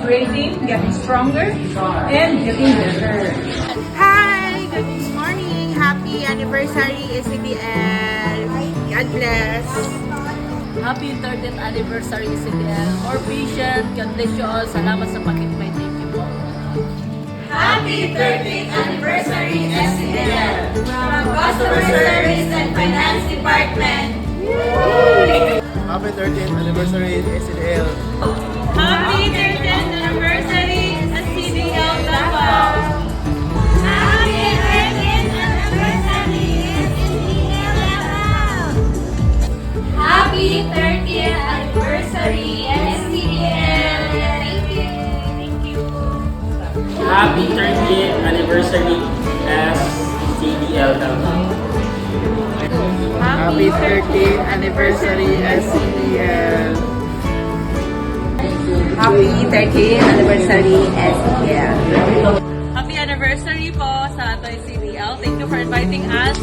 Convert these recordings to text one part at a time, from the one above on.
upgrading, getting stronger, and getting better. Hi! Good morning! Happy anniversary, ACBL! God bless! Happy 30th anniversary CDL. More patient. God bless you all. Salamat sa pakitbay. Thank you po. Happy 30th anniversary SCDL from Customer Service and Finance Department. Happy 30th anniversary SCDL. Happy 30th anniversary SCDL Davao. Happy 30th anniversary SCDL Davao. Happy 30th anniversary SCDL. Thank you. Thank you. Happy 30th anniversary SCDL Davao. Happy 30th anniversary, SCDL! Happy 30th anniversary, SCDL! Happy anniversary po sa ato CDL. Thank you for inviting us.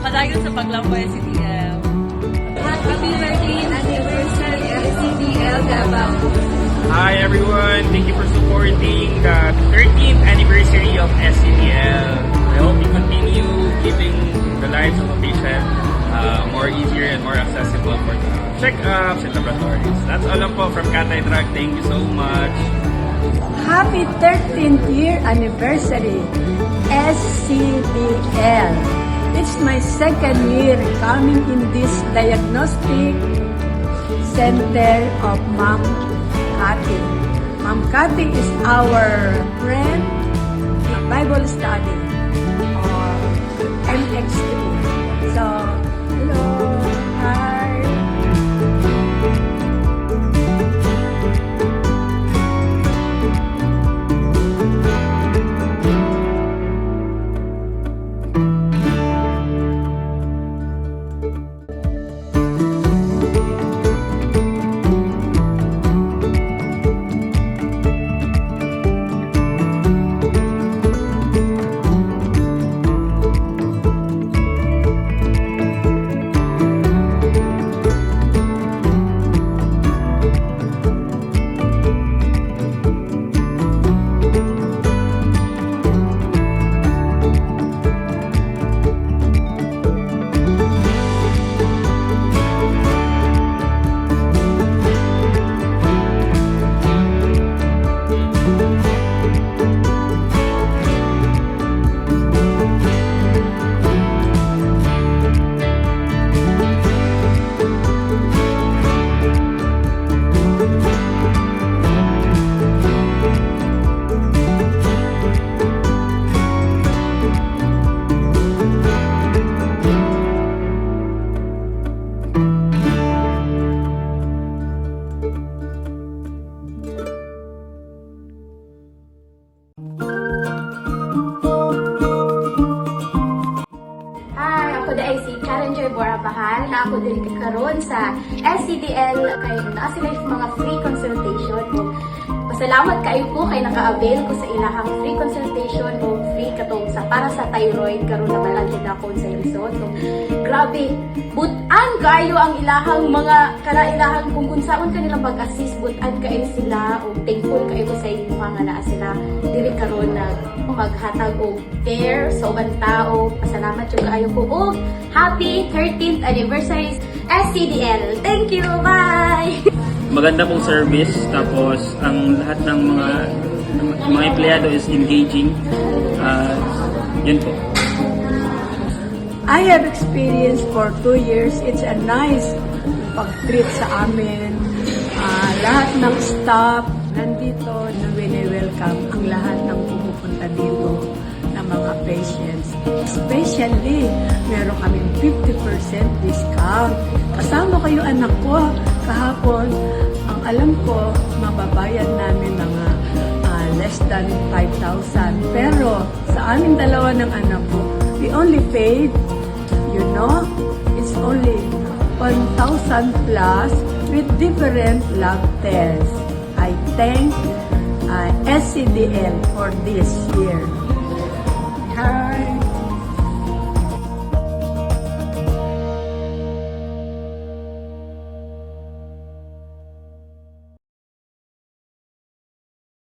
Padayon sa paglamboy CDL. Happy 30th anniversary SCDL Davao. Hi everyone, thank you for supporting the 13th anniversary of SCDL. I hope you continue keeping the lives of the patient more easier and more accessible for the check-ups and laboratories. That's all lang po from Katay Drug. Thank you so much. Happy 13th year anniversary, SCDL. It's my second year coming in this diagnostic center of Ma'am Cathy. Ma'am Cathy is our friend in Bible study or MXT. So, hello, hi. Hi, ako da ay si Karen Joy Borabahal na ako din karon sa SCDL kay naa sila yung mga free consultation o pasalamat kayo po kay naka-avail ko sa ilahang free consultation o free katong sa para sa thyroid karon na balang jud ako sa result. So, grabe, butan kayo ang ilahang mga ilahang kung unsaon kanilang pag-assist butan kayo sila o thankful kayo sa inyo nga naa sila dili karon na maghatag og care sa ubang tao. Pasalamat yung kaayo po. Oh, happy 13th anniversary SCDL. Thank you. Bye. Maganda pong service, tapos ang lahat ng mga empleyado is engaging. Yun po. I have experience for 2 years. It's a nice pag-treat sa amin. Lahat ng staff nandito na wini-welcome ang lahat ng pumupunta dito na mga patients. Especially, meron kaming 50% discount. Kasama kayo anak ko kahapon. Ang alam ko, mababayad namin mga less than 5,000. Pero sa aming dalawa ng anak ko, we only paid, it's only 1,000 plus with different lab tests. I thank SCDL for this year. Hi.